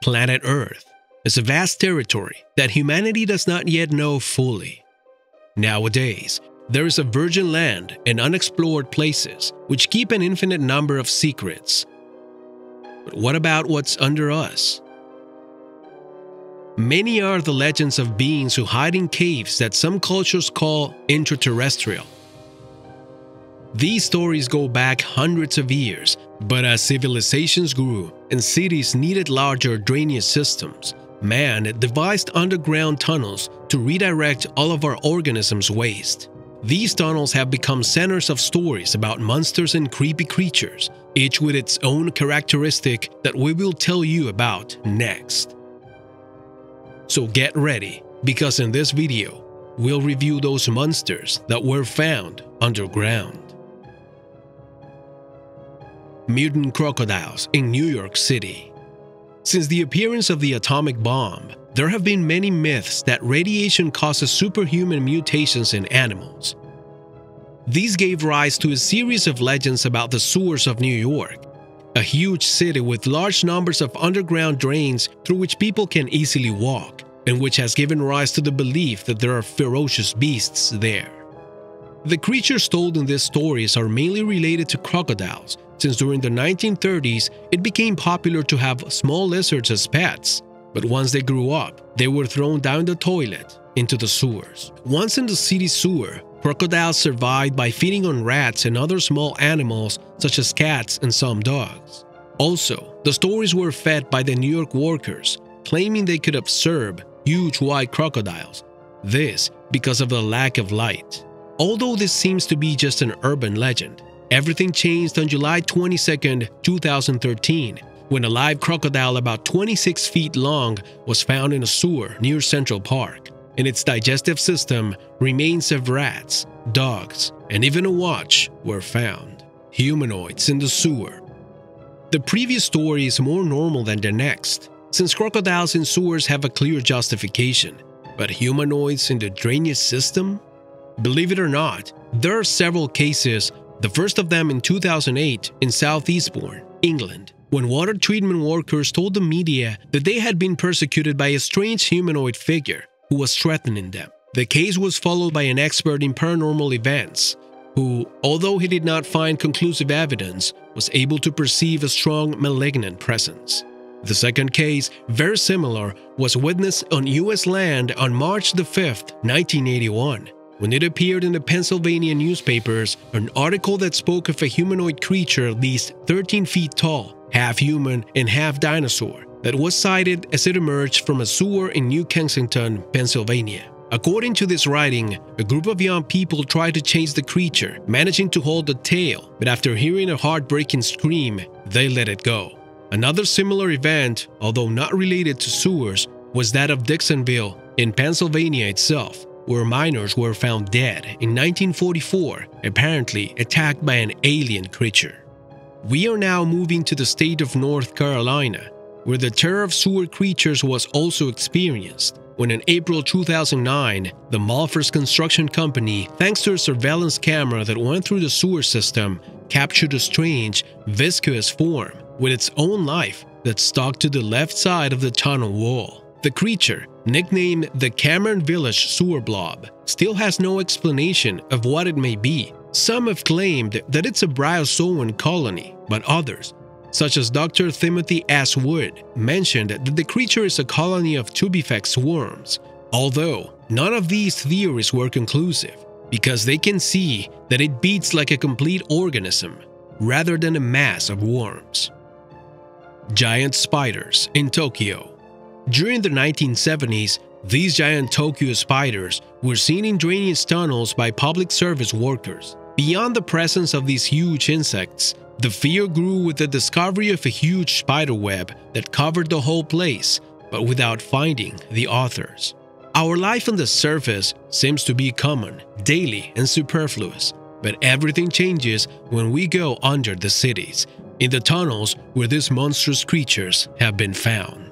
Planet Earth is a vast territory that humanity does not yet know fully. Nowadays, there is a virgin land and unexplored places which keep an infinite number of secrets. But what about what's under us? Many are the legends of beings who hide in caves that some cultures call intraterrestrial. These stories go back hundreds of years, but as civilizations grew and cities needed larger drainage systems, man devised underground tunnels to redirect all of our organisms' waste. These tunnels have become centers of stories about monsters and creepy creatures, each with its own characteristic that we will tell you about next. So get ready, because in this video, we'll review those monsters that were found underground. Mutant crocodiles in New York City. Since the appearance of the atomic bomb, there have been many myths that radiation causes superhuman mutations in animals. These gave rise to a series of legends about the sewers of New York, a huge city with large numbers of underground drains through which people can easily walk, and which has given rise to the belief that there are ferocious beasts there. The creatures told in these stories are mainly related to crocodiles, since during the 1930s it became popular to have small lizards as pets, but once they grew up, they were thrown down the toilet into the sewers. Once in the city sewer, crocodiles survived by feeding on rats and other small animals such as cats and some dogs. Also, the stories were fed by the New York workers, claiming they could observe huge white crocodiles, this because of the lack of light. Although this seems to be just an urban legend, everything changed on July 22, 2013, when a live crocodile about 26 feet long was found in a sewer near Central Park. In its digestive system, remains of rats, dogs, and even a watch were found. Humanoids in the sewer. The previous story is more normal than the next, since crocodiles in sewers have a clear justification, but humanoids in the drainage system? Believe it or not, there are several cases, the first of them in 2008 in South Eastbourne, England, when water treatment workers told the media that they had been persecuted by a strange humanoid figure who was threatening them. The case was followed by an expert in paranormal events, who, although he did not find conclusive evidence, was able to perceive a strong malignant presence. The second case, very similar, was witnessed on U.S. land on March 5, 1981, when it appeared in the Pennsylvania newspapers, an article that spoke of a humanoid creature at least 13 feet tall, half human and half dinosaur, that was sighted as it emerged from a sewer in New Kensington, Pennsylvania. According to this writing, a group of young people tried to chase the creature, managing to hold the tail, but after hearing a heartbreaking scream, they let it go. Another similar event, although not related to sewers, was that of Dixonville in Pennsylvania itself, where miners were found dead in 1944, apparently attacked by an alien creature. We are now moving to the state of North Carolina, where the terror of sewer creatures was also experienced, when in April 2009, the Malfors Construction Company, thanks to a surveillance camera that went through the sewer system, captured a strange, viscous form with its own life that stuck to the left side of the tunnel wall. The creature, nicknamed the Cameron Village Sewer Blob, still has no explanation of what it may be. Some have claimed that it's a bryozoan colony, but others, such as Dr. Timothy S. Wood, mentioned that the creature is a colony of Tubifex worms, although none of these theories were conclusive, because they can see that it beats like a complete organism, rather than a mass of worms. Giant spiders in Tokyo. During the 1970s, these giant Tokyo spiders were seen in drainage tunnels by public service workers. Beyond the presence of these huge insects, the fear grew with the discovery of a huge spider web that covered the whole place, but without finding the authors. Our life on the surface seems to be common, daily, and superfluous, but everything changes when we go under the cities, in the tunnels where these monstrous creatures have been found.